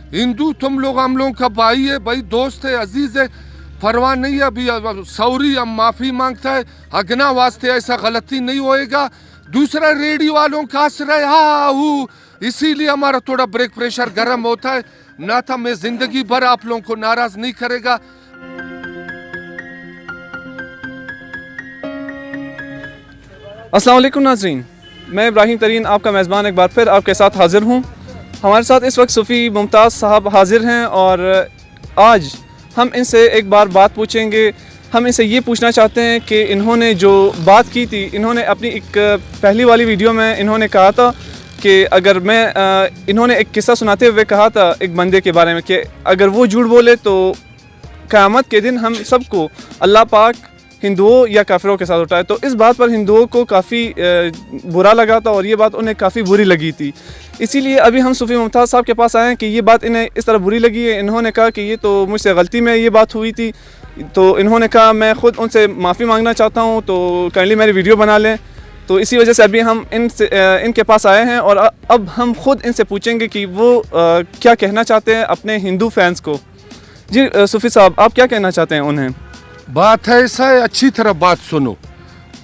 हिंदू तुम लोग हम लोगों का भाई है, भाई दोस्त है, अजीज है, परवाह नहीं है। अभी सॉरी हम माफ़ी मांगता है, अगना वास्ते ऐसा गलती नहीं होएगा। दूसरा रेडियो वालों का असर है, हाँ इसीलिए हमारा थोड़ा ब्रेक प्रेशर गर्म होता है, ना था मैं ज़िंदगी भर आप लोगों को नाराज़ नहीं करेगा। अस्सलाम वालेकुम नाज़रीन, मैं इब्राहिम तरीन आपका मेज़बान एक बार फिर आपके साथ हाज़िर हूँ। हमारे साथ इस वक्त सूफ़ी मुमताज़ साहब हाज़िर हैं और आज हम इनसे एक बार बात पूछेंगे। हम इनसे ये पूछना चाहते हैं कि इन्होंने जो बात की थी, इन्होंने अपनी एक पहली वाली वीडियो में इन्होंने कहा था कि अगर इन्होंने एक किस्सा सुनाते हुए कहा था एक बंदे के बारे में कि अगर वो झूठ बोले तो क़यामत के दिन हम सबको अल्लाह पाक हिंदुओं या काफिरों के साथ उठाए। तो इस बात पर हिंदुओं को काफ़ी बुरा लगा था और ये बात उन्हें काफ़ी बुरी लगी थी। इसीलिए अभी हम सूफ़ी मुमताज़ साहब के पास आए हैं कि ये बात इन्हें इस तरह बुरी लगी है। इन्होंने कहा कि ये तो मुझसे गलती में ये बात हुई थी, तो इन्होंने कहा मैं ख़ुद उनसे माफ़ी मांगना चाहता हूँ, तो काइंडली मेरी वीडियो बना लें। तो इसी वजह से अभी हम इनके पास आए हैं और अब हम ख़ुद इनसे पूछेंगे कि वो क्या कहना चाहते हैं अपने हिंदू फैंस को। जी सूफ़ी साहब, आप क्या कहना चाहते हैं उन्हें? बात है ऐसा है, अच्छी तरह बात सुनो।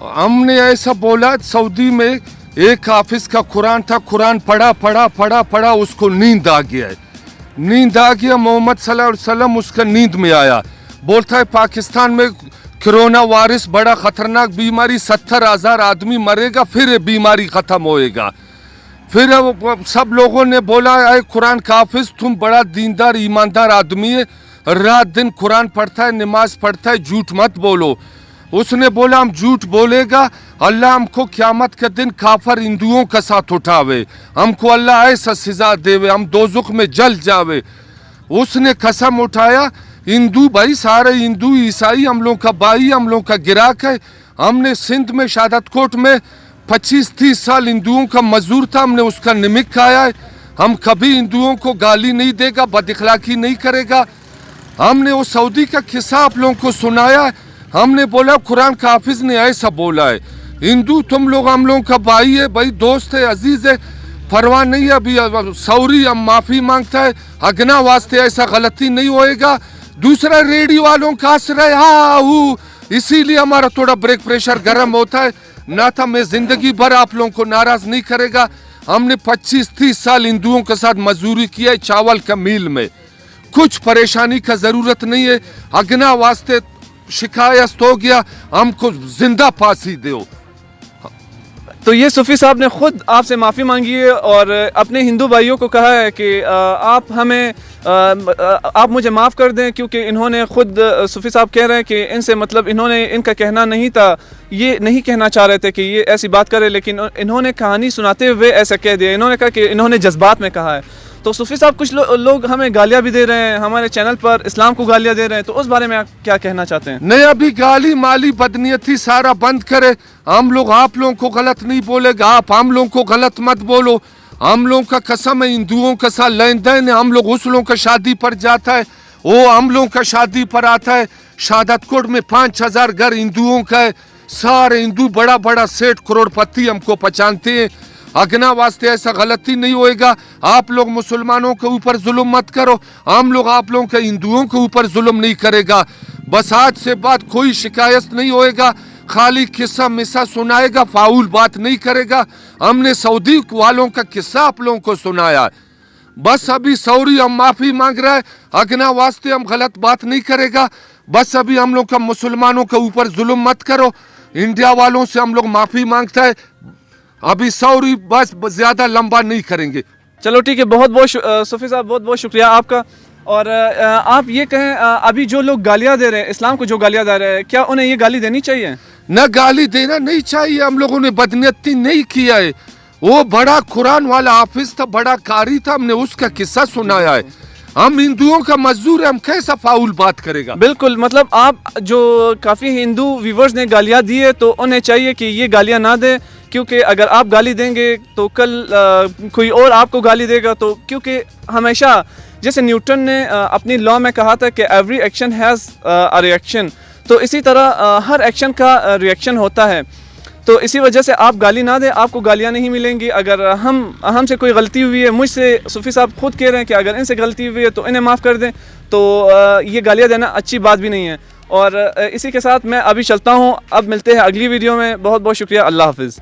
हमने ऐसा बोला, सऊदी में एक हाफिज का कुरान था, कुरान पढ़ा उसको नींद आ गया है। नींद आ गया, मोहम्मद सल्लल्लाहु अलैहि वसल्लम उसका नींद में आया, बोलता है पाकिस्तान में कोरोना वायरस बड़ा खतरनाक बीमारी, 70,000 आदमी मरेगा, फिर ये बीमारी ख़त्म होएगा। फिर सब लोगों ने बोला अरे कुरान का हाफिज तुम बड़ा दीनदार ईमानदार आदमी है, रात दिन कुरान पढ़ता है, नमाज पढ़ता है, झूठ मत बोलो। उसने बोला हम झूठ बोलेगा अल्लाह हमको क़यामत के दिन काफर हिंदुओं के साथ उठावे, हमको अल्लाह ऐसा सज़ा देवे, हम दोज़ख में जल जावे। उसने कसम उठाया, हिंदू भाई सारे हिंदू ईसाई हम लोग का भाई, हम लोग का गिराक है। हमने सिंध में शहादत कोट में 25-30 साल हिंदुओं का मजदूर था, हमने उसका निमिक खाया है। हम कभी हिंदुओं को गाली नहीं देगा, बदअखलाकी नहीं करेगा। हमने वो सऊदी का किस्सा आप लोगों को सुनाया, हमने बोला कुरान का हाफिज ने ऐसा बोला है, हिंदू तुम लोग हम लोगों का भाई है, भाई दोस्त है, अजीज है, परवाह नहीं है। अभी सॉरी हम माफ़ी मांगता है, अगना वास्ते ऐसा गलती नहीं होएगा। दूसरा रेडियो वालों का असर है, हाँ इसीलिए हमारा थोड़ा ब्रेक प्रेशर गर्म होता है, ना था मैं ज़िंदगी भर आप लोगों को नाराज़ नहीं करेगा। हमने 25-30 साल हिंदुओं के साथ मजदूरी किया है चावल का मील में, कुछ परेशानी का ज़रूरत नहीं है। अगना वास्ते शिकायत हो गया, हमको जिंदा फांसी दो। तो ये सूफ़ी साहब ने ख़ुद आपसे माफ़ी मांगी है और अपने हिंदू भाइयों को कहा है कि आप मुझे माफ़ कर दें, क्योंकि इन्होंने ख़ुद सूफ़ी साहब कह रहे हैं कि इनसे मतलब इन्होंने इनका कहना नहीं था, ये नहीं कहना चाह रहे थे कि ये ऐसी बात करे, लेकिन इन्होंने कहानी सुनाते हुए ऐसा कह दिया। इन्होंने कहा कि इन्होंने जज्बात में कहा है। तो सूफ़ी साहब कुछ लोग हमें गालियाँ भी दे रहे हैं, हमारे चैनल पर इस्लाम को गालियाँ दे रहे हैं, तो उस बारे में आप क्या कहना चाहते हैं? नहीं, अभी गाली माली बदनीयती सारा बंद करे। हम लोग आप लोगों को गलत नहीं बोलेगा, आप हम लोगों को गलत मत बोलो। हम लोगों का कसम है, हिंदुओं के साथ लेन देन है। हम लोग उस लोगों का शादी पर जाता है, वो हम लोगों का शादी पर आता है। शहादत कोट में 5,000 घर हिंदुओं का है, सारे हिंदू बड़ा बड़ा सेठ करोड़पति हमको पहचानते हैं। अगना वास्ते ऐसा गलती नहीं होएगा। आप लोग मुसलमानों के ऊपर जुल्म मत करो, हम लोग आप लोगों के हिंदुओं के ऊपर जुल्म नहीं करेगा। बस आज से बात कोई शिकायत नहीं होएगा, खाली किस्सा मिस्सा सुनाएगा, फाउल बात नहीं करेगा। हमने सऊदी वालों का किस्सा आप लोगों को सुनाया, बस अभी सॉरी हम माफ़ी मांग रहे हैं, अगना वास्ते हम गलत बात नहीं करेगा। बस अभी हम लोग का मुसलमानों के ऊपर जुल्म मत करो। इंडिया वालों से हम लोग माफ़ी मांगता है, अभी सॉरी बस ज़्यादा लंबा नहीं करेंगे। चलो ठीक है, बहुत बहुत सूफ़ी साहब बहुत बहुत शुक्रिया आपका। और आप ये कहें, अभी जो लोग गालियाँ दे रहे हैं, इस्लाम को जो गालियाँ दे रहे हैं, क्या उन्हें ये गाली देनी चाहिए? न गाली देना नहीं चाहिए, हम लोगों ने बदनीयती नहीं किया है। वो बड़ा कुरान वाला हाफिज था, बड़ा कारी था, हमने उसका किस्सा सुनाया है। हम हिंदुओं का मजदूर है, हम कैसा फाउल बात करेगा? बिल्कुल, मतलब आप जो काफ़ी हिंदू व्यूवर्स ने गालियाँ दी है, तो उन्हें चाहिए कि ये गालियाँ ना दें, क्योंकि अगर आप गाली देंगे तो कल कोई और आपको गाली देगा। तो क्योंकि हमेशा जैसे न्यूटन ने अपनी लॉ में कहा था कि every action has a reaction, तो इसी तरह हर एक्शन का रिएक्शन होता है। تو اسی وجہ سے آپ گالی نہ دیں, آپ کو گالیاں نہیں ملیں گی. اگر ہم سے کوئی غلطی ہوئی ہے, مجھ سے صوفی صاحب خود کہہ رہے ہیں کہ اگر ان سے غلطی ہوئی ہے تو انہیں معاف کر دیں, تو یہ گالیاں دینا اچھی بات بھی نہیں ہے. اور اسی کے ساتھ میں ابھی چلتا ہوں, اب ملتے ہیں اگلی ویڈیو میں. بہت بہت شکریہ, اللہ حافظ.